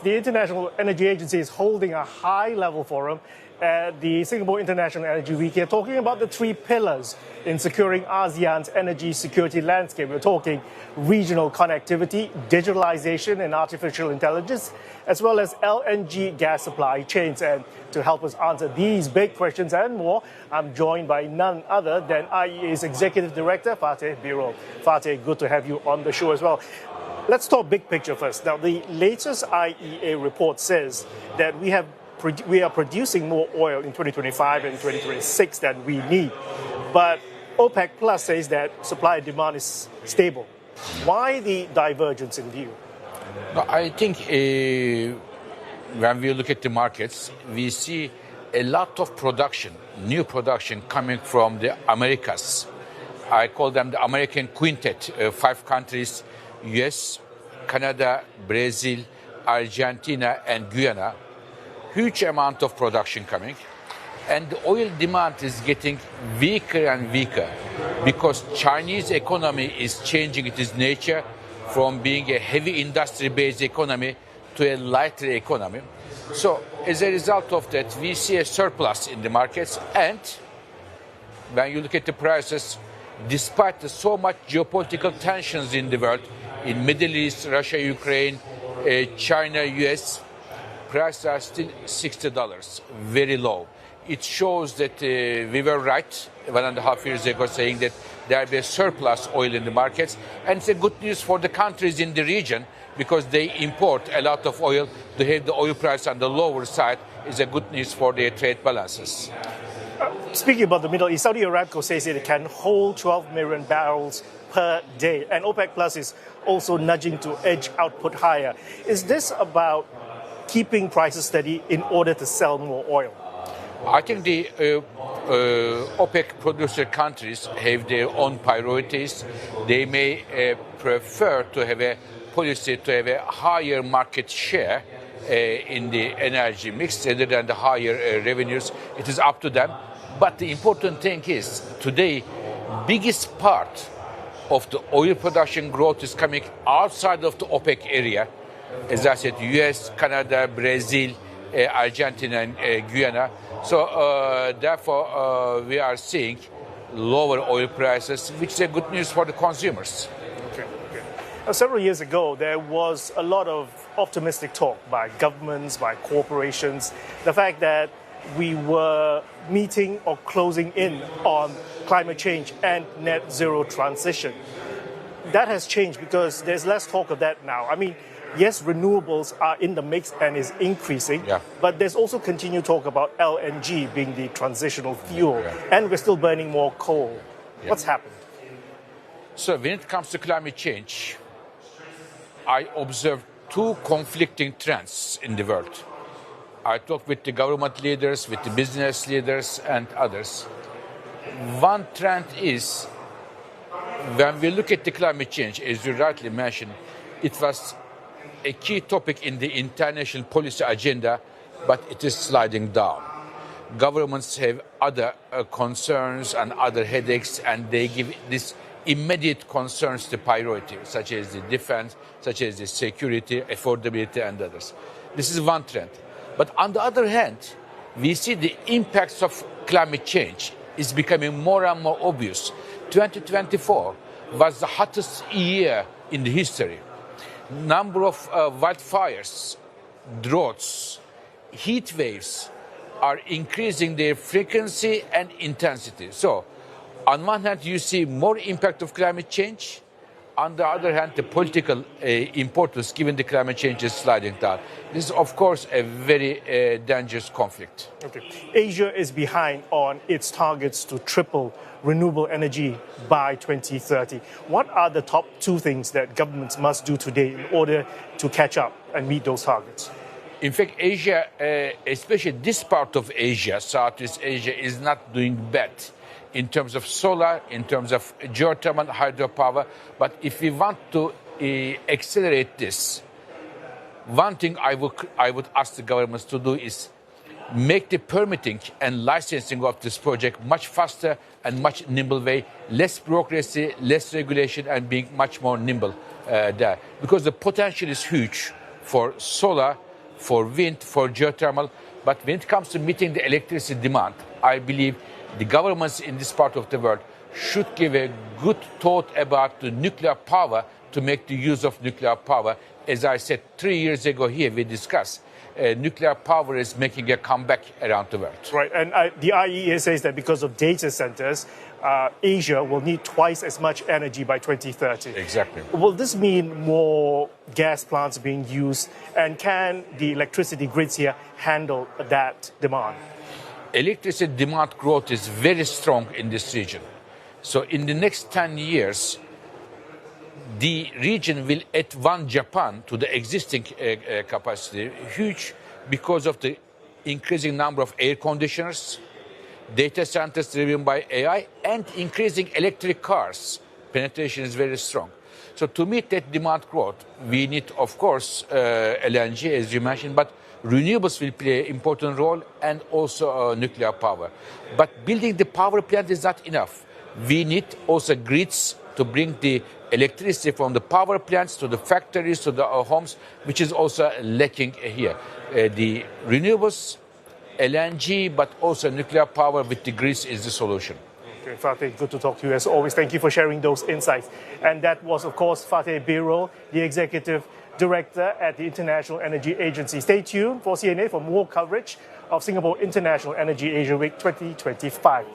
the International Energy Agency is holding a high-level forum at the Singapore International Energy Week. Here, talking about the three pillars in securing ASEAN's energy security landscape. We're talking regional connectivity, digitalization and artificial intelligence, as well as LNG gas supply chains. And to help us answer these big questions and more, I'm joined by none other than IEA's Executive Director, Fatih Birol. Fatih, good to have you on the show as well. Let's talk big picture first. Now, the latest IEA report says that we are producing more oil in 2025 and 2026 than we need. But OPEC Plus says that supply and demand is stable. Why the divergence in view? No, I think when we look at the markets, we see a lot of production, new production coming from the Americas. I call them the American Quintet, 5 countries, US, Canada, Brazil, Argentina, and Guyana. Huge amount of production coming. And the oil demand is getting weaker and weaker because Chinese economy is changing its nature from being a heavy industry-based economy to a lighter economy. So as a result of that, we see a surplus in the markets. And when you look at the prices, despite so much geopolitical tensions in the world, in Middle East, Russia, Ukraine, China, US, prices are still $60, very low. It shows that we were right 1.5 years ago saying that there will be a surplus oil in the markets. And it's a good news for the countries in the region because they import a lot of oil. To have the oil price on the lower side is a good news for their trade balances. Speaking about the Middle East, Saudi Aramco says it can hold 12 million barrels per day. And OPEC Plus is also nudging to edge output higher. Is this about keeping prices steady in order to sell more oil? I think the OPEC producer countries have their own priorities. They may prefer to have a policy to have a higher market share in the energy mix rather than the higher revenues. It is up to them. But the important thing is today, biggest part of the oil production growth is coming outside of the OPEC area. As I said, US, Canada, Brazil, Argentina, and Guyana. So therefore, we are seeing lower oil prices, which is a good news for the consumers. Okay. Now, several years ago, there was a lot of optimistic talk by governments, by corporations, the fact that we were meeting or closing in on climate change and net zero transition. That has changed because there's less talk of that now. I mean, yes, renewables are in the mix and is increasing, but there's also continued talk about LNG being the transitional fuel, and we're still burning more coal. What's happened? So when it comes to climate change, I observe 2 conflicting trends in the world. I talk with the government leaders, with the business leaders, and others. One trend is, when we look at the climate change, as you rightly mentioned, it was a key topic in the international policy agenda, but it is sliding down. Governments have other concerns and other headaches, and they give these immediate concerns the priority, such as the defense, such as the security, affordability, and others. This is one trend. But on the other hand, we see the impacts of climate change is becoming more and more obvious. 2024 was the hottest year in the history. Number of wildfires, droughts, heat waves are increasing their frequency and intensity. So, on one hand, you see more impact of climate change. On the other hand, the political importance given the climate change is sliding down. This is, of course, a very dangerous conflict. Okay. Asia is behind on its targets to triple renewable energy by 2030. What are the top 2 things that governments must do today in order to catch up and meet those targets? In fact, Asia, especially this part of Asia, Southeast Asia, is not doing bad in terms of solar, in terms of geothermal, hydropower. But if we want to accelerate this, one thing I would ask the governments to do is make the permitting and licensing of this project much faster and much nimble way, less bureaucracy, less regulation, and being much more nimble there. Because the potential is huge for solar, for wind, for geothermal. But when it comes to meeting the electricity demand, I believe the governments in this part of the world should give a good thought about the nuclear power to make the use of nuclear power. As I said 3 years ago here, we discussed nuclear power is making a comeback around the world. Right, and the IEA says that because of data centers, Asia will need twice as much energy by 2030. Exactly. Will this mean more gas plants being used, and can the electricity grids here handle that demand? Electricity demand growth is very strong in this region. So in the next 10 years, the region will add one Japan to the existing capacity, huge, because of the increasing number of air conditioners, data centers driven by AI, and increasing electric cars. Penetration is very strong. So to meet that demand growth, we need, of course, LNG, as you mentioned, but renewables will play an important role, and also nuclear power. But building the power plant is not enough. We need also grids to bring the electricity from the power plants to the factories, to the homes, which is also lacking here. The renewables, LNG, but also nuclear power with the grids is the solution. Okay, Fatih, good to talk to you as always. Thank you for sharing those insights. And that was, of course, Fatih Birol, the Executive Director at the International Energy Agency. Stay tuned for CNA for more coverage of Singapore International Energy Asia Week 2025.